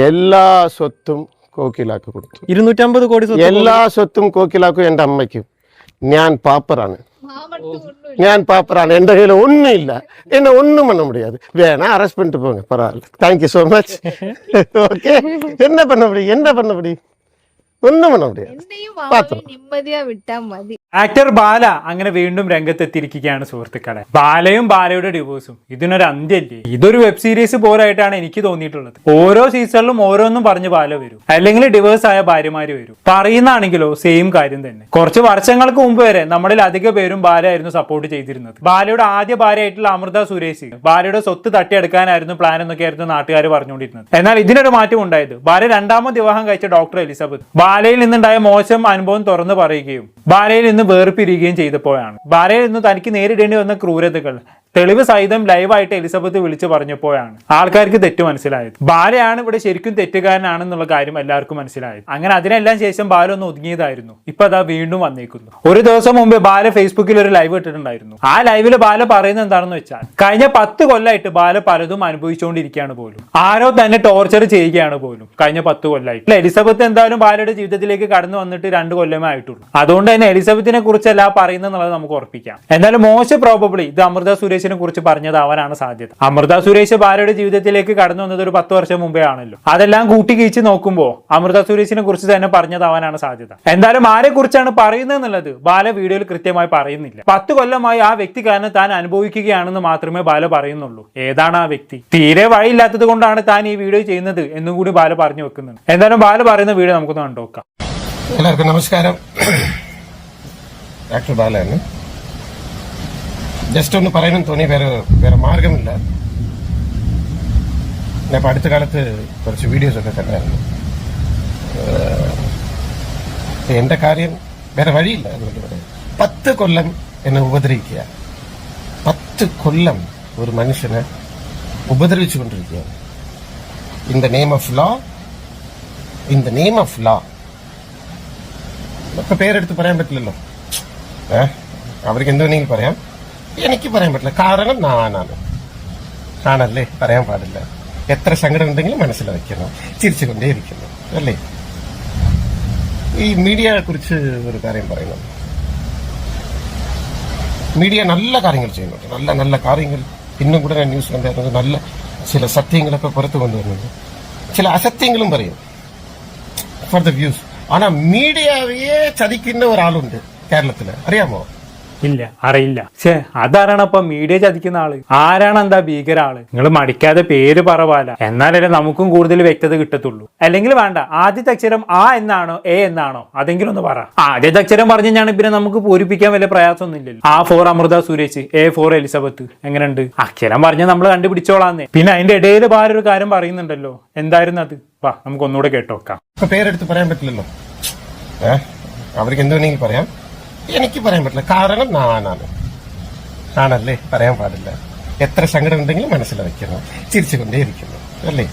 എല്ലാ സ്വത്തും കോക്കിലാക്ക് കൊടുത്തു. 250 കോടി എല്ലാ സ്വത്തും കോക്കിലാക്കും എൻ്റെ അമ്മയ്ക്കും. ഞാൻ പാപ്പറാണ്, എൻ്റെ കയ്യിൽ ഒന്നുമില്ല, എന്നെ ഒന്നും பண்ண முடியாது. வேணா அரெஸ்ட் பண்ணிட்டு போங்க, பரவாயில்ல. Thank you so much. ஓகே, என்ன பண்ண முடியும்? ഒന്നും பண்ண முடியாது. ആക്ടർ ബാല അങ്ങനെ വീണ്ടും രംഗത്തെത്തിയിരിക്കുകയാണ് സുഹൃത്തുക്കളെ. ബാലയും ബാലയുടെ ഡിവോഴ്സും ഇതിനൊരു അന്ത്യല്ലേ? ഇതൊരു വെബ് സീരീസ് പോലായിട്ടാണ് എനിക്ക് തോന്നിയിട്ടുള്ളത്. ഓരോ സീസണിലും ഓരോന്നും പറഞ്ഞ് ബാല വരും, അല്ലെങ്കിൽ ഡിവോഴ്സ് ആയ ഭാര്യമാര് വരും. പറയുന്നതാണെങ്കിലോ സെയിം കാര്യം തന്നെ. കുറച്ച് വർഷങ്ങൾക്ക് മുമ്പ് വരെ നമ്മളിൽ അധിക പേരും ബാലയായിരുന്നു സപ്പോർട്ട് ചെയ്തിരുന്നത്. ബാലയുടെ ആദ്യ ഭാര്യയായിട്ടുള്ള അമൃത സുരേഷ് ബാലയുടെ സ്വത്ത് തട്ടിയെടുക്കാനായിരുന്നു പ്ലാൻ എന്നൊക്കെയായിരുന്നു നാട്ടുകാർ പറഞ്ഞുകൊണ്ടിരുന്നത്. എന്നാൽ ഇതിനൊരു മാറ്റം ഉണ്ടായത് ബാല രണ്ടാമത് വിവാഹം കഴിച്ച ഡോക്ടർ എലിസബത്ത് ബാലയിൽ നിന്നുണ്ടായ മോശം അനുഭവം തുറന്നു പറയുകയും ബാലയിൽ നിന്ന് വേർപിരിയുകയും ചെയ്തപ്പോഴാണ്. ബാലയിൽ നിന്ന് തനിക്ക് നേരിടേണ്ടി വന്ന ക്രൂരതകൾ തെളിവ് സഹിതം ലൈവായിട്ട് എലിസബത്ത് വിളിച്ചു പറഞ്ഞപ്പോഴാണ് ആൾക്കാർക്ക് തെറ്റ് മനസ്സിലായത്. ബാലയാണ് ഇവിടെ ശരിക്കും തെറ്റുകാരനാണെന്നുള്ള കാര്യം എല്ലാവർക്കും മനസ്സിലായത്. അങ്ങനെ അതിനെല്ലാം ശേഷം ബാല ഒന്ന് ഒതുങ്ങിയതായിരുന്നു. ഇപ്പൊ അതാ വീണ്ടും വന്നേക്കുന്നു. ഒരു ദിവസം മുമ്പ് ബാല ഫേസ്ബുക്കിൽ ഒരു ലൈവ് ഇട്ടിട്ടുണ്ടായിരുന്നു. ആ ലൈവില് ബാല പറയുന്നത് എന്താണെന്ന് വെച്ചാൽ കഴിഞ്ഞ 10 കൊല്ലമായിട്ട് ബാല പലതും അനുഭവിച്ചുകൊണ്ടിരിക്കുകയാണ് പോലും. ആരോ തന്നെ ടോർച്ചർ ചെയ്യുകയാണ് പോലും കഴിഞ്ഞ 10 കൊല്ലമായിട്ട്. എലിസബത്ത് എന്തായാലും ബാലയുടെ ജീവിതത്തിലേക്ക് കടന്നു വന്നിട്ട് 2 കൊല്ലമേ ആയിട്ടുള്ളൂ. അതുകൊണ്ട് തന്നെ എലിസബത്തിനെ കുറിച്ചല്ല പറയുന്നത് നമുക്ക് ഉറപ്പിക്കാം. എന്നാലും മോശം പ്രോബബ്ലി ഇത് അമൃത സുരേഷിനെ കുറിച്ച് പറഞ്ഞതാവാനാണ് സാധ്യത. അമൃത സുരേഷ് ബാലയുടെ ജീവിതത്തിലേക്ക് കടന്നു വന്നത് ഒരു 10 വർഷം മുമ്പേ ആണല്ലോ. അതെല്ലാം കൂട്ടി കിഴിച്ച് നോക്കുമ്പോൾ അമൃത സുരേഷിനെ കുറിച്ച് തന്നെ പറഞ്ഞതാവാനാണ് സാധ്യത. എന്തായാലും ആരെ കുറിച്ചാണ് പറയുന്നത് എന്നുള്ളത് ബാല വീഡിയോയിൽ കൃത്യമായി പറയുന്നില്ല. 10 കൊല്ലമായി ആ വ്യക്തി കാരണം താൻ അനുഭവിക്കുകയാണെന്ന് മാത്രമേ ബാല പറയുന്നുള്ളൂ. ഏതാണ് ആ വ്യക്തി? തീരെ വഴിയില്ലാത്തത് കൊണ്ടാണ് താൻ ഈ വീഡിയോ ചെയ്യുന്നത് എന്നും കൂടി ബാല പറഞ്ഞു വെക്കുന്നുണ്ട്. എന്തായാലും ബാല പറയുന്ന വീഡിയോ നമുക്കൊന്ന് കണ്ടുനോക്കാം. എല്ലാവർക്കും നമസ്കാരം. ഡോക്ടർ ബാലയാണ്. ജസ്റ്റ് ഒന്ന് പറയണമെന്ന് തോന്നി, വേറെ മാർഗമില്ല. ഞാൻ ഇപ്പം അടുത്ത കാലത്ത് കുറച്ച് വീഡിയോസൊക്കെ കണ്ടായിരുന്നു. എൻ്റെ കാര്യം വേറെ വഴിയില്ല. അതുകൊണ്ട് പറയാം, 10 കൊല്ലം എന്നെ ഉപദ്രവിക്കുക. 10 കൊല്ലം ഒരു മനുഷ്യനെ ഉപദ്രവിച്ചു കൊണ്ടിരിക്കുകയാണ്. In the name of law. ഇപ്പൊ പേരെടുത്ത് പറയാൻ പറ്റില്ലല്ലോ. അവർക്ക് എന്തുവേണമെങ്കിലും പറയാം, എനിക്ക് പറയാൻ പറ്റില്ല. കാരണം നാണല്ലേ, പറയാൻ പാടില്ല. എത്ര സങ്കടം ഉണ്ടെങ്കിലും മനസ്സിൽ വയ്ക്കണം, ചിരിച്ചുകൊണ്ടേ ഇരിക്കുന്നു അല്ലേ. ഈ മീഡിയയെ കുറിച്ച് ഒരു കാര്യം പറയുന്നത്, മീഡിയ നല്ല കാര്യങ്ങൾ ചെയ്യുന്നുണ്ട്, നല്ല നല്ല കാര്യങ്ങൾ. ഇന്നും കൂടെ ഞാൻ ന്യൂസ് കണ്ടായിരുന്നത്, നല്ല ചില സത്യങ്ങളൊക്കെ പുറത്തു കൊണ്ടുവരുന്നുണ്ട്, ചില അസത്യങ്ങളും പറയും ഫോർ ദ വ്യൂസ്. ആണാ മീഡിയയെ ചതിക്കുന്ന ഒരാളുണ്ട് കേരളത്തില്, അറിയാമോ? ഇല്ല, അറിയില്ല. അതാരാണ് അപ്പൊ മീഡിയ ചതിക്കുന്ന ആള്? ആരാണ് എന്താ ഭീകര ആള്? നിങ്ങൾ മടിക്കാതെ പേര് പറവാല, എന്നാലല്ലേ നമുക്കും കൂടുതൽ വ്യക്തത കിട്ടത്തുള്ളൂ. അല്ലെങ്കിൽ വേണ്ട, ആദ്യത്തെ അക്ഷരം ആ എന്നാണോ എ എന്നാണോ അതെങ്കിലും ഒന്ന് പറ. ആദ്യത്തെ അക്ഷരം പറഞ്ഞു ഞാൻ പിന്നെ നമുക്ക് പൂരിപ്പിക്കാൻ വലിയ പ്രയാസമൊന്നും ഇല്ലല്ലോ. A for Amrita Suresh, A for Elizabeth. എങ്ങനെയുണ്ട്? അക്ഷരം പറഞ്ഞ് നമ്മൾ കണ്ടുപിടിച്ചോളാന്നേ. പിന്നെ അതിന്റെ ഇടയിൽ വേറൊരു കാര്യം പറയുന്നുണ്ടല്ലോ, എന്തായിരുന്നു അത്? വാ നമുക്ക് ഒന്നുകൂടെ കേട്ടോക്കാം. പേരെടുത്ത് പറയാൻ പറ്റില്ലല്ലോ, അവർക്ക് എന്തുവേണമെങ്കിലും പറയാം, എനിക്ക് പറയാൻ പറ്റില്ല. കാരണം നാണല്ലേ, പറയാൻ പാടില്ല. എത്ര സങ്കടം ഉണ്ടെങ്കിലും മനസ്സിൽ വയ്ക്കണം, ചിരിച്ചുകൊണ്ടേ ഇരിക്കുന്നു അല്ലേ.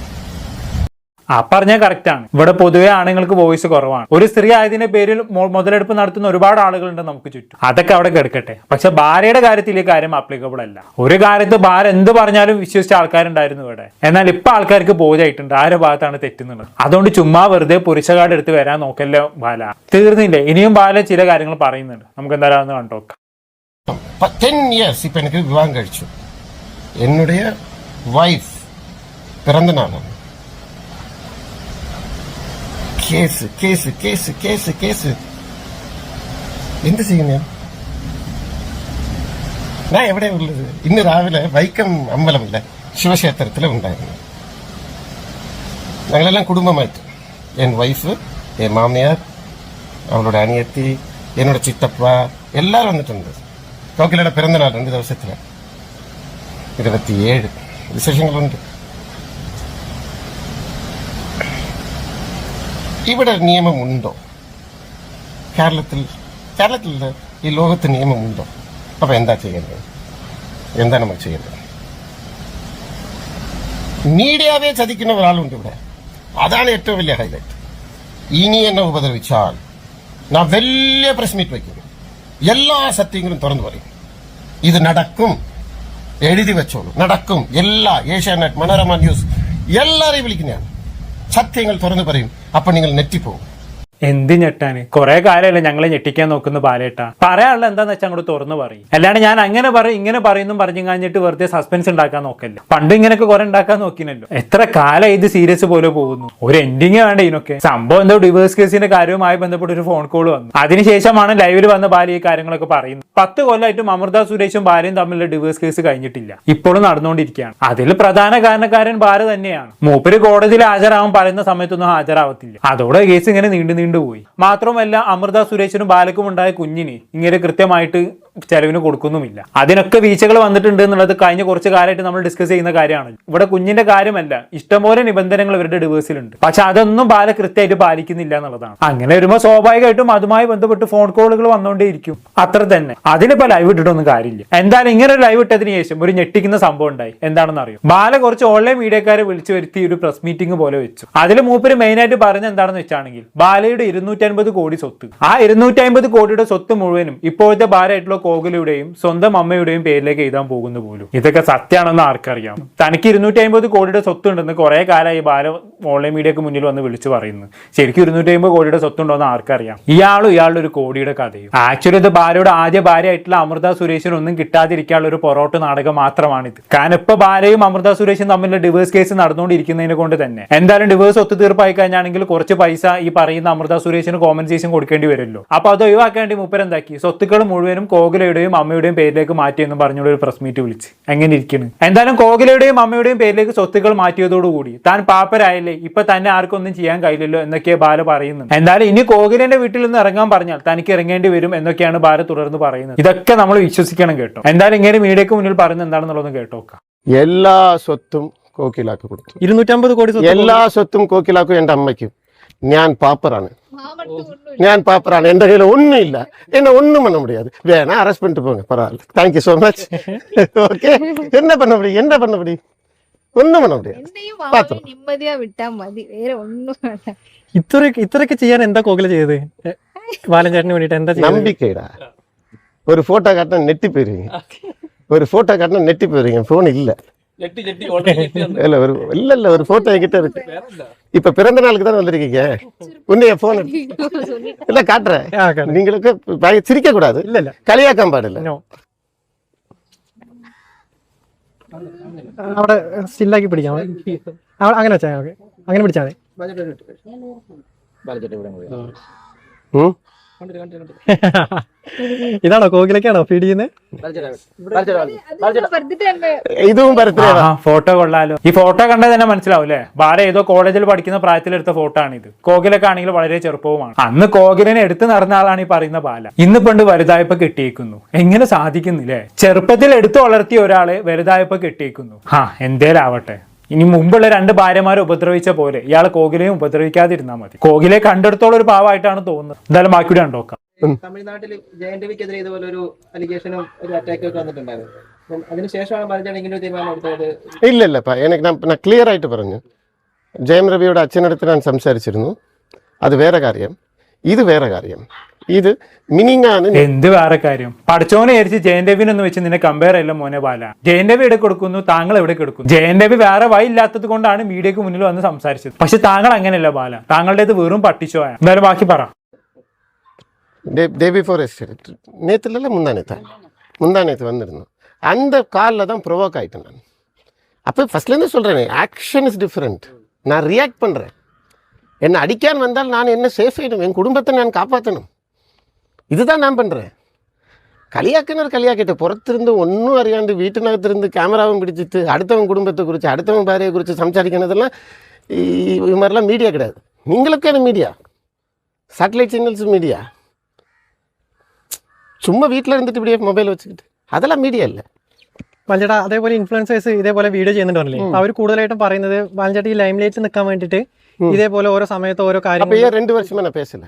പറഞ്ഞാൽ കറക്റ്റ് ആണ്. ഇവിടെ പൊതുവെ ആണുങ്ങൾക്ക് വോയിസ് കുറവാണ്. ഒരു സ്ത്രീ ആയതിന്റെ പേരിൽ മുതലെടുപ്പ് നടത്തുന്ന ഒരുപാട് ആളുകളുണ്ട് നമുക്ക് ചുറ്റും. അതൊക്കെ അവിടെ കിടക്കട്ടെ. പക്ഷെ ഭാര്യയുടെ കാര്യത്തിൽ ഈ കാര്യം ആപ്ലിക്കബിൾ അല്ല. ഒരു കാര്യത്ത് ഭാര്യ എന്ത് പറഞ്ഞാലും വിശ്വസിച്ച ആൾക്കാരുണ്ടായിരുന്നു ഇവിടെ. എന്നാൽ ഇപ്പൊ ആൾക്കാർക്ക് ബോധ്യമായിട്ടുണ്ട് ആരുടെ ഭാഗത്താണ് തെറ്റുന്നുള്ളത്. അതുകൊണ്ട് ചുമ്മാ വെറുതെ പുരുഷകാട് എടുത്ത് വരാൻ നോക്കല്ലോ ബാല. തീർന്നില്ലേ? ഇനിയും ബാല ചില കാര്യങ്ങൾ പറയുന്നുണ്ട്. നമുക്ക് എന്തായാലും കണ്ടോക്കാം. 10 years ഇപ്പൊ എനിക്ക് വിവാഹം കഴിച്ചു. എന്നുடைய വൈഫ് പിറന്ന നാളാണ്. കേസ് എന്ത് ചെയ്യുന്ന ഞാൻ എവിടെ ഉള്ളത്? ഇന്ന് രാവിലെ വൈക്കം അമ്പലമില്ല, ശിവക്ഷേത്രത്തിൽ ഉണ്ടായിരുന്നു. ഞങ്ങളെല്ലാം കുടുംബമായിട്ട്, എൻ വൈഫ്, എൻ മാമിയാർ, അവളുടെ അനിയത്തി, എന്നോട് ചിത്തപ്പ എല്ലാവരും വന്നിട്ടുണ്ട്. കോക്കിലയുടെ പിറന്നനാൾ 2 ദിവസത്തില് 27 വിശേഷങ്ങളുണ്ട്. ഇവിടെ നിയമമുണ്ടോ? കേരളത്തിൽ ഈ ലോകത്ത് നിയമമുണ്ടോ? അപ്പൊ എന്താ ചെയ്യേണ്ടത്? എന്താ നമ്മൾ ചെയ്യേണ്ടത്? മീഡിയയെ ചതിക്കുന്ന ഒരാളുണ്ട് ഇവിടെ. അതാണ് ഏറ്റവും വലിയ ഹൈലൈറ്റ്. ഇനി എന്നെ ഉപദ്രവിച്ചാൽ ഞാൻ വലിയ പ്രസ് മീറ്റ് വയ്ക്കും, എല്ലാ സത്യങ്ങളും തുറന്നു പറയും. ഇത് നടക്കും, എഴുതി വെച്ചോളൂ, നടക്കും. എല്ലാ ഏഷ്യാനെറ്റ്, മനോരമ ന്യൂസ് എല്ലാരെയും വിളിക്കുന്നതാണ്. സത്യങ്ങൾ തുറന്നു പറയും. അപ്പൊ നിങ്ങൾ നെറ്റിപ്പോവും. എന്ത് ഞെട്ടാന്? കുറെ കാലമല്ലേ ഞങ്ങളെ ഞെട്ടിക്കാൻ നോക്കുന്ന ബാലേട്ടാ. പറയാനുള്ള എന്താന്ന് വെച്ചാൽ അങ്ങോട്ട് തുറന്നു പറയും. അല്ലാണ്ട് ഞാൻ അങ്ങനെ പറയും ഇങ്ങനെ പറയുന്നു പറഞ്ഞു കഴിഞ്ഞിട്ട് വെറുതെ സസ്പെൻസ് ഉണ്ടാക്കാൻ നോക്കല്ലോ. പണ്ട് ഇങ്ങനെയൊക്കെ കുറെ ഉണ്ടാക്കാൻ നോക്കിനല്ലോ. എത്ര കാലം ഇത് സീരിയസ് പോലെ പോകുന്നു. ഒരു എൻഡിങ് വേണ്ട ഇതിനൊക്കെ. സംഭവം എന്തോ ഡിവേഴ്സ് കേസിന്റെ കാര്യവുമായി ബന്ധപ്പെട്ട് ഒരു ഫോൺ കോൾ വന്നു. അതിനുശേഷമാണ് ലൈവിൽ വന്ന ബാല ഈ കാര്യങ്ങളൊക്കെ പറയുന്നത്. 10 കൊല്ലമായിട്ടും അമൃത സുരേഷും ബാലയും തമ്മിലുള്ള ഡിവേഴ്സ് കേസ് കഴിഞ്ഞിട്ടില്ല. ഇപ്പോഴും നടന്നുകൊണ്ടിരിക്കുകയാണ്. അതിൽ പ്രധാന കാരണക്കാരൻ ബാല തന്നെയാണ്. മൂപ്പര് കോടതിയിൽ ഹാജരാവാൻ പറയുന്ന സമയത്തൊന്നും ഹാജരാവത്തില്ല. അതോടെ കേസ് ഇങ്ങനെ നീണ്ടു പോയി. മാത്രമല്ല അമൃത സുരേഷിനും ബാലക്കും ഉണ്ടായ കുഞ്ഞിന് ഇങ്ങനെ കൃത്യമായിട്ട് ചെലവിന് കൊടുക്കുന്നുമില്ല. അതിനൊക്കെ വീഴ്ചകൾ വന്നിട്ടുണ്ട് എന്നുള്ളത് കഴിഞ്ഞ കുറച്ച് കാലമായിട്ട് നമ്മൾ ഡിസ്കസ് ചെയ്യുന്ന കാര്യമാണ്. ഇവിടെ കുഞ്ഞിന്റെ കാര്യമല്ല, ഇഷ്ടംപോലെ നിബന്ധനകൾ ഇവരുടെ ഡിവേഴ്സിലുണ്ട്. പക്ഷെ അതൊന്നും ബാല കൃത്യമായിട്ട് പാലിക്കുന്നില്ല എന്നുള്ളതാണ്. അങ്ങനെ വരുമ്പോൾ സ്വാഭാവികമായിട്ടും അതുമായി ബന്ധപ്പെട്ട് ഫോൺ കോളുകൾ വന്നുകൊണ്ടേയിരിക്കും. അത്ര തന്നെ. അതിനിപ്പോ ലൈവ് ഇട്ടിട്ടൊന്നും കാര്യമില്ല. എന്തായാലും ഇങ്ങനെ ഒരു ലൈവ് ഇട്ടതിന് ശേഷം ഒരു ഞെട്ടിക്കുന്ന സംഭവം ഉണ്ടായി. എന്താണെന്ന് അറിയും? ബാല കുറച്ച് ഓൺലൈൻ മീഡിയക്കാരെ വിളിച്ചു വരുത്തി ഒരു പ്രസ് മീറ്റിംഗ് പോലെ വെച്ചു. അതിൽ മൂപ്പര് മെയിൻ ആയിട്ട് പറഞ്ഞ എന്താണെന്ന് വെച്ചാണെങ്കിൽ ബാലയുടെ 250 കോടി സ്വത്ത്, ആ 250 കോടിയുടെ സ്വത്ത് മുഴുവനും ഇപ്പോഴത്തെ ഭാര്യയായിട്ടുള്ള കോകിലയുടെയും സ്വന്തം അമ്മയുടെയും പേരിലേക്ക് എഴുതാൻ പോകുന്നു പോലും. ഇതൊക്കെ സത്യമാണെന്ന് ആർക്കറിയാം? തനിക്ക് 250 കോടിയുടെ സ്വത്ത് ഉണ്ടെന്ന് കുറെ കാലമായി ബാല ഓൺലൈൻ മീഡിയക്ക് മുന്നിൽ വന്ന് വിളിച്ചു പറയുന്നു. ശരിക്കും 250 കോടിയുടെ സ്വത്തുണ്ടോ എന്ന് ആർക്കറിയാം? ഇയാളുടെ ഒരു കോടിയുടെ കഥയും. ആക്ച്വലി ഇത് ബാലയുടെ ആദ്യ ഭാര്യയായിട്ടുള്ള അമൃത സുരേഷിനൊന്നും കിട്ടാതിരിക്കാനുള്ള ഒരു പൊറോട്ട് നാടകം മാത്രമാണിത്. കാരണം ഇപ്പൊ ബാലയും അമൃത സുരേഷും തമ്മിലുള്ള ഡിവേഴ്സ് കേസ് നടന്നുകൊണ്ടിരിക്കുന്നതിനെ കൊണ്ട് തന്നെ എന്തായാലും ഡിവേഴ്സ് ഒത്തുതീർപ്പായി കഴിഞ്ഞാണെങ്കിൽ കുറച്ച് പൈസ ഈ പറയുന്ന അമൃത സുരേഷിന് കോമ്പൻസേഷൻ കൊടുക്കേണ്ടി വരുമല്ലോ. അപ്പൊ അത് ഒഴിവാക്കേണ്ടി മൂപ്പർ എന്താക്കി സ്വത്തുക്കൾ മുഴുവനും കോകിലയുടെയും അമ്മയുടെയും പേരിലേക്ക് മാറ്റിയെന്നും പറഞ്ഞുള്ള ഒരു പ്രസ് മീറ്റ് വിളിച്ച് എങ്ങനെ ഇരിക്കുന്നു. എന്തായാലും കോകിലയുടെയും അമ്മയുടെയും പേരിലേക്ക് സ്വത്തുക്കൾ മാറ്റിയതോടുകൂടി താൻ പാപ്പരായല്ലേ, ഇപ്പൊ തന്നെ ആർക്കൊന്നും ചെയ്യാൻ കഴിയില്ലല്ലോ എന്നൊക്കെ ബാല പറയുന്നുണ്ട്. എന്തായാലും ഇനി കോകിലന്റെ വീട്ടിൽ നിന്ന് ഇറങ്ങാൻ പറഞ്ഞാൽ തനിക്ക് ഇറങ്ങേണ്ടി വരും എന്നൊക്കെയാണ് ബാല തുടർന്ന് പറയുന്നത്. ഇതൊക്കെ നമ്മൾ വിശ്വസിക്കണം കേട്ടോ. എന്തായാലും ഇങ്ങനെ മീഡിയക്ക് മുന്നിൽ പറയുന്നത് എന്താണെന്നുള്ളതും കേട്ടോക്കാം. എല്ലാ സ്വത്തും കോക്കിലാക്ക് കൊടുത്തു. 250 കോടി എല്ലാ സ്വത്തും കോക്കിലാക്കും. എന്റെ അമ്മയ്ക്കും. ഞാൻ പാപ്പറാണ്. എന്റെ കയ്യിൽ ഒന്നുമില്ല. എന്നെ ഒന്നും பண்ண முடியாது. வேணா அரெஸ்ட் பண்ணிட்டு போங்க, பரவாயில்ல. Thank you so much. ஓகே. என்ன பண்ண முடியும்? ഒന്നും பண்ண முடியாது. നിമ്മതിയാ വിട്ടാ മതി, വേറെ ഒന്നും വേണ്ട. ഇത്രയൊക്കെ ചെയ്യാൻ എന്താ കോകില ചെയ്തത്? ബാലൻ ചേട്ടന് വേണ്ടിട്ട് എന്താ ചെയ്തത്? നമ്പിക്കൈടാ. ഒരു ഫോട്ടോ കാട്ടാൻ നെറ്റി പോயிருവீங்க. ഫോൺ ഇല്ല. இல்ல ஒரு போட்டோ என்கிட்ட இருக்கு. இப்ப பிறந்த நாளுக்கு தானே வந்திருக்கீங்க. உன்னைய போன் இல்ல காட்டுறேன். நீங்களுக்கு சிரிக்க கூடாது. இல்ல കളിയാക്കാൻ പാടില്ല. അവിടെ സ്റ്റില്ലാക്കി പിടിക്കാം. അങ്ങനെ വെച്ചാൽ ഓക്കെ. അങ്ങനെ പിടിച്ചാൽ മതി. ഇതാണോ കോകിലൊക്കെയാണോ ഫീഡ് ചെയ്യുന്നത്? ഇതും ഫോട്ടോ കൊള്ളാലോ. ഈ ഫോട്ടോ കണ്ടാൽ തന്നെ മനസ്സിലാവൂല്ലേ ബാല ഏതോ കോളേജിൽ പഠിക്കുന്ന പ്രായത്തിലെടുത്ത ഫോട്ടോ ആണ് ഇത്. കോകിലൊക്കെ ആണെങ്കിൽ വളരെ ചെറുപ്പവുമാണ്. അന്ന് കോകിലിനെ എടുത്തു നടന്ന ആളാണ് ഈ പറയുന്ന ബാല. ഇന്ന് പണ്ട് വലുതായപ്പോ കെട്ടിയേക്കുന്നു. എങ്ങനെ സാധിക്കുന്നില്ലേ? ചെറുപ്പത്തിൽ എടുത്തു വളർത്തിയ ഒരാളെ വലുതായപ്പോ കെട്ടിയേക്കുന്നു. എന്തേലാവട്ടെ. ഇനി മുമ്പുള്ള 2 ഭാര്യമാരെ ഉപദ്രവിച്ച പോലെ ഇയാൾ കോകിലയും ഉപദ്രവിക്കാതിരുന്നാൽ മതി. കോകിലെ കണ്ടെടുത്തോളം ഒരു പാവമായിട്ടാണ് തോന്നുന്നത്. എന്തായാലും ബാക്കിയുടെ കണ്ടോക്കാം. തമിഴ്നാട്ടിൽ ജയന്റവിക്കെതിരെ ഇതുപോലെ ഒരു അലിഗേഷനും ഒരു അറ്റാക്കും ഒക്കെ വന്നിട്ടുണ്ടായിരുന്നു. അതിനുശേഷമാണ് ബാലചേട്ടൻ ഇങ്ങനെ ഒരു തീരുമാനം എടുത്തത്? ഇല്ലല്ലപ്പാ, ഞാൻ ക്ലിയർ ആയിട്ട് പറഞ്ഞു. ജയം രവിയുടെ അച്ഛനടുത്ത് ഞാൻ സംസാരിച്ചിരുന്നു. അത് വേറെ കാര്യം, ഇത് വേറെ കാര്യം. ഇത് മിനിങ്ങാണ്. എന്ത് വേറെ കാര്യം? പഠിച്ചോനെ വിചാരിച്ച് ജയന്റവിനൊന്ന് വെച്ച് നിന്നെ കമ്പയർ ചെയ്യല്ല മോനെ ബാല. ജയന്റവി എവിടെ കൊടുക്കുന്നു, താങ്കൾ എവിടെ കൊടുക്കുന്നു? ജയന്റവി വേറെ വഴി ഇല്ലാത്തത് കൊണ്ടാണ് മീഡിയക്ക് മുന്നിൽ വന്ന് സംസാരിച്ചത്. പക്ഷെ താങ്കൾ അങ്ങനെയല്ല ബാല. താങ്കളുടേത് വെറും പട്ടിച്ചോയ. എന്തായാലും ബാക്കി പറ. ഡേ ബിഫോർ എസ്റ്റേറ്റ് நேற்றுல முந்தா நேற்று வந்திருந்தோம். அந்த காலில் தான் ப்ரொவோக் ஆகிட்டேன் நான். அப்போ ஃபர்ஸ்ட்லேருந்து சொல்கிறேன், ஆக்ஷன் இஸ் டிஃப்ரெண்ட். நான் ரியாக்ட் பண்ணுறேன். என்னை அடிக்கான் வந்தால் நான் என்ன சேஃப் ஆகிடும், என் குடும்பத்தை நான் காப்பாற்றணும். இதுதான் நான் பண்ணுறேன். കളിയാക്കിട്ട് പുറത്തിരുന്ന് ഒന്നും അറിയാണ്ട് വീട്ടിനകത്തിരുന്ന് ക്യാമറാവും പിടിച്ചിട്ട് അടുത്തവൻ കുടുംബത്തെ കുറിച്ച് അടുത്തവൻ ഭാര്യയെ കുറിച്ച് സംസാരിക്കുന്നതെല്ലാം ഈ மாதிரிலாம் மீடியா கிடையாது. நீங்களுக்கான மீடியா, சாட்டலைட் சேனல்ஸ் மீடியா. ചുമ്മാ വീട്ടിൽ ഇരുന്നിട്ട് ഇവിടെ മൊബൈൽ വെച്ചിട്ട് അതെല്ലാം മീഡിയ അല്ലേ? ബാലചേട്ടാ അതേപോലെ ഇൻഫ്ലുവൻസേഴ്സ് ഇതേപോലെ വീഡിയോ ചെയ്യുന്നുണ്ടല്ലേ? അവർ കൂടുതലായിട്ടും പറയുന്നത് ബാലചേട്ടാ ഈ ലൈം ലൈറ്റിൽ നിൽക്കാൻ വേണ്ടിയിട്ട് ഇതേപോലെ ഓരോ സമയത്ത് ഓരോ കാര്യം. 2 வருஷமா நான் பேசல.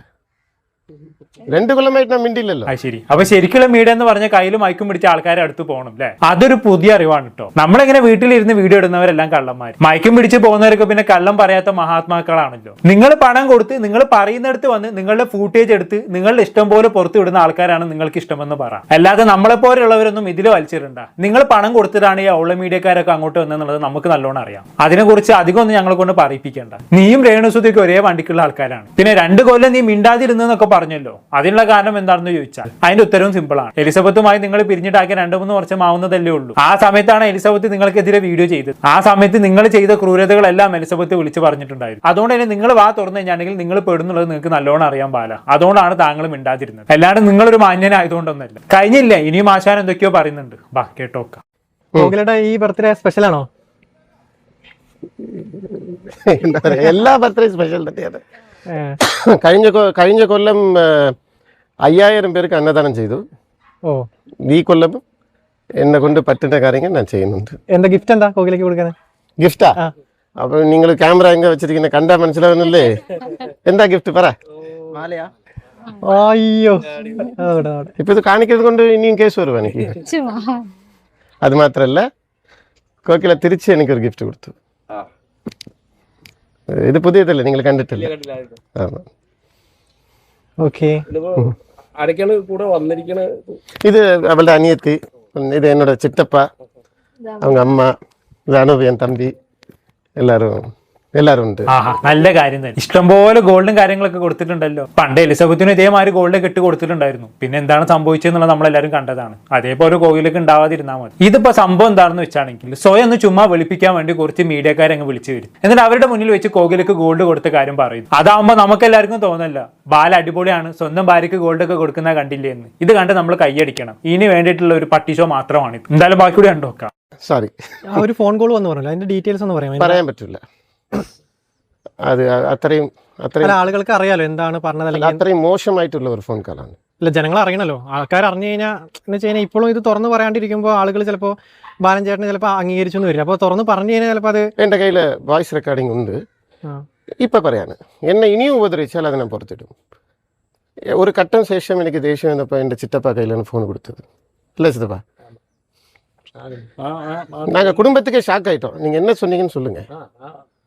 2 കൊല്ലമായിട്ട് ഞാൻ മിണ്ടില്ലല്ലോ. അത് ശരി. അപ്പൊ ശരിക്കുള്ള മീഡിയ എന്ന് പറഞ്ഞ കയ്യിൽ മയക്കും പിടിച്ച ആൾക്കാരെ അടുത്ത് പോകണം അല്ലെ? അതൊരു പുതിയ അറിവാണ് കേട്ടോ. നമ്മളിങ്ങനെ വീട്ടിലിരുന്ന് വീഡിയോ ഇടുന്നവരെല്ലാം കള്ളന്മാർ, മയക്കും പിടിച്ച് പോകുന്നവരൊക്കെ പിന്നെ കള്ളം പറയാത്ത മഹാത്മാക്കളാണല്ലോ. നിങ്ങൾ പണം കൊടുത്ത് നിങ്ങൾ പറയുന്നിടത്ത് വന്ന് നിങ്ങളുടെ ഫൂട്ടേജ് എടുത്ത് നിങ്ങളുടെ ഇഷ്ടം പോലെ പുറത്ത് വിടുന്ന ആൾക്കാരാണ് നിങ്ങൾക്ക് ഇഷ്ടമെന്ന് പറ. അല്ലാതെ നമ്മളെ പോലെയുള്ളവരൊന്നും ഇതിൽ വലിച്ചിടണ്ട. നിങ്ങൾ പണം കൊടുത്തിട്ടാണ് ഈ ഉള്ള മീഡിയക്കാരൊക്കെ അങ്ങോട്ട് വന്നെന്നുള്ളത് നമുക്ക് നല്ലോണം അറിയാം. അതിനെക്കുറിച്ച് അധികം ഒന്നും ഞങ്ങളെ കൊണ്ട് പറയിപ്പിക്കേണ്ട. നീയും രേണുസുതിക്ക് ഒരേ വണ്ടിക്കുള്ള ആൾക്കാരാണ്. പിന്നെ 2 കൊല്ലം നീ മിണ്ടാതിരുന്നൊക്കെ പറഞ്ഞല്ലോ, അതിനുള്ള കാരണം എന്താണെന്ന് ചോദിച്ചാൽ അതിന്റെ ഉത്തരവും സിമ്പിൾ ആണ്. എലിസബത്തുമായി നിങ്ങൾ പിരിഞ്ഞിട്ടാക്കിയ 2-3 വർഷം ആവുന്നതല്ലേ ഉള്ളൂ. ആ സമയത്താണ് എലിസബത്ത് നിങ്ങൾക്കെതിരെ വീഡിയോ ചെയ്തത്. ആ സമയത്ത് നിങ്ങൾ ചെയ്ത ക്രൂരതകളെല്ലാം എലിസബത്ത് വിളിച്ച് പറഞ്ഞിട്ടുണ്ടായിരുന്നു. അതുകൊണ്ട് തന്നെ നിങ്ങൾ വാ തുറന്നു കഴിഞ്ഞാണെങ്കിൽ നിങ്ങൾ പെടുന്നുള്ളത് നിങ്ങൾക്ക് നല്ലോണം അറിയാൻ പാല. അതുകൊണ്ടാണ് താങ്കൾ മിണ്ടാതിരുന്നത്. അല്ലാണ്ട് നിങ്ങളൊരു മാന്യനായതുകൊണ്ടൊന്നല്ല. കഴിഞ്ഞില്ല, ഇനിയും ആശാൻ എന്തൊക്കെയോ പറയുന്നുണ്ട്. ബാ കേട്ടോക്കാം. ഗോകുലേട്ടാ, ഈ ബർത്ത്ഡേ സ്പെഷ്യൽ ആണോ? എന്താ പറയാ, എല്ലാ ബർത്ത്ഡേ സ്പെഷ്യൽ തന്നെയാണ്. കഴിഞ്ഞ കൊല്ലം 5000 പേർക്ക് അന്നദാനം ചെയ്തു. ഓ, ഈ കൊല്ലം എന്നെ കൊണ്ട് പറ്റുന്ന കാര്യങ്ങൾ ഞാൻ ചെയ്യുന്നുണ്ട്. എന്താ ഗിഫ്റ്റ് എന്താ കോകിലേക്ക് കൊടുക്കുന്നത്? ഗിഫ്റ്റാ? അപ്പൊ നിങ്ങൾ ക്യാമറ എങ്ക വെച്ചിരിക്കുന്ന കണ്ടാ മനസ്സിലാവുന്നല്ലേ? എന്താ ഗിഫ്റ്റ് പറ. മാലയാ? അയ്യോ, ഇപ്പൊ ഇത് കാണിക്കുന്നത് കൊണ്ട് ഇനിയും കേസ് വരും എനിക്ക്. അത് മാത്രല്ല, കോക്കില തിരിച്ച് എനിക്കൊരു ഗിഫ്റ്റ് കൊടുത്തു. ഇത് പുതിയതല്ലേ, നിങ്ങൾ കണ്ടിട്ടില്ല? ഓക്കെ. ഇത് അവളുടെ അനിയത്തി, ഇത് എന്നോட ചിറ്റപ്പ, அவங்க അമ്മ, ഇതാണ് എൻ തമ്പി, എല്ലാരും ഉണ്ട്. ആഹാ, നല്ല കാര്യം തന്നെ. ഇഷ്ടംപോലെ ഗോൾഡും കാര്യങ്ങളൊക്കെ കൊടുത്തിട്ടുണ്ടല്ലോ. പണ്ട് എലിസബത്തിനും ഇതേമാതിരി ഗോൾഡ് കെട്ട് കൊടുത്തിട്ടുണ്ടായിരുന്നു. പിന്നെ എന്താണ് സംഭവിച്ചതെന്നുള്ളത് നമ്മളെല്ലാവരും കണ്ടതാണ്. അതേപോലെ കോകിലേക്ക് ഉണ്ടാവാതിരുന്നാൽ മതി. ഇതിപ്പോ സംഭവം എന്താണെന്ന് വെച്ചാണെങ്കിൽ സ്വയം ഒന്ന് ചുമ്മാ വെളുപ്പിക്കാൻ വേണ്ടി കുറച്ച് മീഡിയക്കാരെ അങ്ങ് വിളിച്ചു വരും. എന്നിട്ട് അവരുടെ മുന്നിൽ വെച്ച് കോകിലേക്ക് ഗോൾഡ് കൊടുത്ത കാര്യം പറയും. അതാവുമ്പോൾ നമുക്ക് എല്ലാവർക്കും തോന്നല്ല, ബാല അടിപൊളിയാണ്, സ്വന്തം ഭാര്യക്ക് ഗോൾഡ് ഒക്കെ കൊടുക്കുന്ന കണ്ടില്ലേ എന്ന്. ഇത് കണ്ട് നമ്മൾ കൈയടിക്കണം. ഇതിന് വേണ്ടിയിട്ടുള്ള ഒരു പട്ടി ഷോ മാത്രമാണ് ഇത്. എന്തായാലും ബാക്കി കൂടി കണ്ടോക്കാം. സോറി, ഒരു ഫോൺ കോൾ വന്ന് പറഞ്ഞല്ലോ, അതിന്റെ ഡീറ്റെയിൽസ് ഒന്ന് പറയാൻ പറ്റില്ല. അത് അത്രയും ആളുകൾക്ക് അറിയാലോ എന്താണ് പറഞ്ഞത്, അല്ലെങ്കിൽ അത്രയും മോശമായിട്ടുള്ള ഒരു ഫോൺ കോളാണ്. അല്ല, ജനങ്ങൾ അറിയണല്ലോ. ആൾക്കാർ അറിഞ്ഞു കഴിഞ്ഞാൽ എന്ന് വെച്ച് കഴിഞ്ഞാൽ ഇപ്പോഴും ഇത് തുറന്ന് പറയാണ്ടിരിക്കുമ്പോൾ ആളുകൾ ചിലപ്പോൾ ബാലൻ ചേട്ടനെ ചിലപ്പോൾ അംഗീകരിച്ചു എന്ന് വരില്ല. അപ്പോൾ തുറന്ന് പറഞ്ഞു കഴിഞ്ഞാൽ ചിലപ്പോൾ അത് എൻ്റെ കയ്യിൽ വോയിസ് റെക്കോർഡിംഗ് ഉണ്ട്. ഇപ്പം പറയാണ്, എന്നെ ഇനിയും ഉപദ്രവിച്ചാൽ അത് ഞാൻ പുറത്തിടും. ഒരു ഘട്ടം ശേഷം എനിക്ക് ദേഷ്യം വന്നപ്പോൾ എൻ്റെ ചിറ്റപ്പ കയ്യിലാണ് ഫോൺ കൊടുത്തത്. അല്ലേ ചിത്തപ്പ? நாங்கள் குடும்பத்துக்கே ஷாக் ஆகிட்டோம். நீங்கள் என்ன சொன்னீங்கன்னு சொல்லுங்கள்.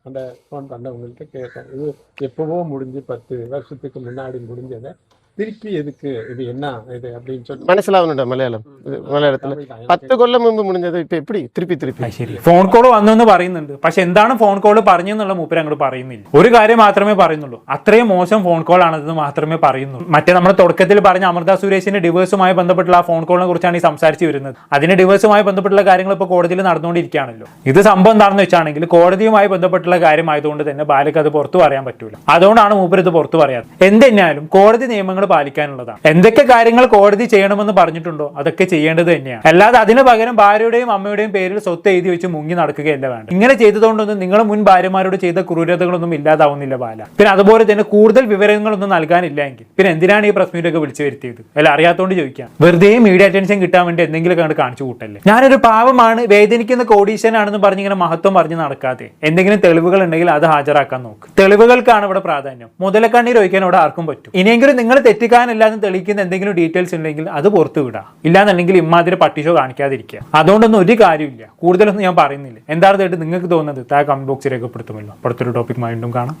அந்த ஃபோன் பண்ண உங்கள்கிட்ட கேட்டேன். இது எப்போவோ முடிஞ்சு 10 வருஷத்துக்கு முன்னாடி முடிஞ்சதை திருப்பி எதுக்கு, இது என்ன இது அப்படின்னு சொல்லி മനസ്സിലാവുന്നുണ്ടോ മലയാളത്തിൽ? 10 കൊല്ലം മുമ്പ് മുടിഞ്ഞത് ഇപ്പൊ എപ്പടി തിരുപ്പി ശരി. ഫോൺ കോൾ വന്നെന്ന് പറയുന്നുണ്ട്, പക്ഷെ എന്താണ് ഫോൺ കോൾ പറഞ്ഞെന്നുള്ള മൂപ്പര് അങ്ങോട്ട് പറയുന്നില്ല. ഒരു കാര്യം മാത്രമേ പറയുന്നുള്ളൂ, അത്രയും മോശം ഫോൺ കോൾ ആണെന്ന് മാത്രമേ പറയുന്നുള്ളൂ. മറ്റേ നമ്മുടെ തുടക്കത്തിൽ പറഞ്ഞ അമൃത സുരേഷിന്റെ ഡിവോഴ്സുമായി ബന്ധപ്പെട്ടുള്ള ആ ഫോൺ കോളിനെ കുറിച്ചാണ് ഈ സംസാരിച്ച് വരുന്നത്. അതിന് ഡിവോഴ്സുമായി ബന്ധപ്പെട്ടുള്ള കാര്യങ്ങൾ ഇപ്പോൾ കോടതിയിൽ നടന്നുകൊണ്ടിരിക്കുകയാണല്ലോ. ഇത് സംഭവം എന്താണെന്ന് വെച്ചാണെങ്കിൽ കോടതിയുമായി ബന്ധപ്പെട്ടുള്ള കാര്യമായതുകൊണ്ട് തന്നെ ബാലയ്ക്ക് അത് പുറത്തു പറയാൻ പറ്റൂല. അതുകൊണ്ടാണ് മൂപ്പര് ഇത് പുറത്തു പറയാറ്. എന്തെന്നാലും കോടതി നിയമങ്ങൾ പാലിക്കാനുള്ളതാണ്. എന്തൊക്കെ കാര്യങ്ങൾ കോടതി ചെയ്യണമെന്ന് പറഞ്ഞിട്ടുണ്ടോ അതൊക്കെ ചെയ്യേണ്ടത് തന്നെയാണ്. അല്ലാതെ അതിന് പകരം ഭാര്യയുടെയും അമ്മയുടെയും പേരിൽ സ്വത്ത് എഴുതി വെച്ച് മുങ്ങി നടക്കുകയല്ല വേണ്ട. ഇങ്ങനെ ചെയ്തതുകൊണ്ടൊന്നും നിങ്ങളെ മുൻ ഭാര്യമാരോട് ചെയ്ത ക്രൂരതകളൊന്നും ഇല്ലാതാവുന്നില്ല ബാല. പിന്നെ അതുപോലെ തന്നെ കൂടുതൽ വിവരങ്ങളൊന്നും നൽകാനില്ല എങ്കിൽ പിന്നെ എന്തിനാണ് ഈ പ്രസ് മീറ്റൊക്കെ വിളിച്ചു വരുത്തിയത്? അല്ല, അറിയാത്തോണ്ട് ചോദിക്കാം. വെറുതെ മീഡിയ അറ്റൻഷൻ കിട്ടാൻ വേണ്ടി എന്തെങ്കിലും കണ്ട് കാണിച്ചു കൂട്ടല്ലേ. ഞാനൊരു പാവമാണ്, വേദനിക്കുന്ന കോടീശ്വരനാണെന്ന് പറഞ്ഞ് ഇങ്ങനെ മഹത്വം പറഞ്ഞ് നടക്കാതെ എന്തെങ്കിലും തെളിവുകൾ ഉണ്ടെങ്കിൽ അത് ഹാജരാക്കാൻ നോക്ക്. തെളിവുകൾക്കാണ് ഇവിടെ പ്രാധാന്യം. മുതലക്കണ്ണീർ ഒഴിക്കാൻ ഇവിടെ ആർക്കും പറ്റും. ഇനിയെങ്കിലും നിങ്ങൾ തെറ്റിക്കാനല്ലാതെ തെളിയിക്കുന്ന എന്തെങ്കിലും ഡീറ്റെയിൽസ് ഉണ്ടെങ്കിൽ അത് പുറത്തു വിടാം. ഇല്ലാന്നുണ്ടെങ്കിൽ ഇമ്മാതിരി പട്ടിഷോ കാണിക്കാതിരിക്കുക. അതുകൊണ്ടൊന്നും ഒരു കാര്യമില്ല. കൂടുതലൊന്നും ഞാൻ പറയുന്നില്ല. എന്താണ് നിങ്ങൾക്ക് തോന്നുന്നത്? താഴെ കമന്റ് ബോക്സിൽ രേഖപ്പെടുത്തുമല്ലോ. അടുത്തൊരു ടോപ്പിക് വീണ്ടും കാണാം.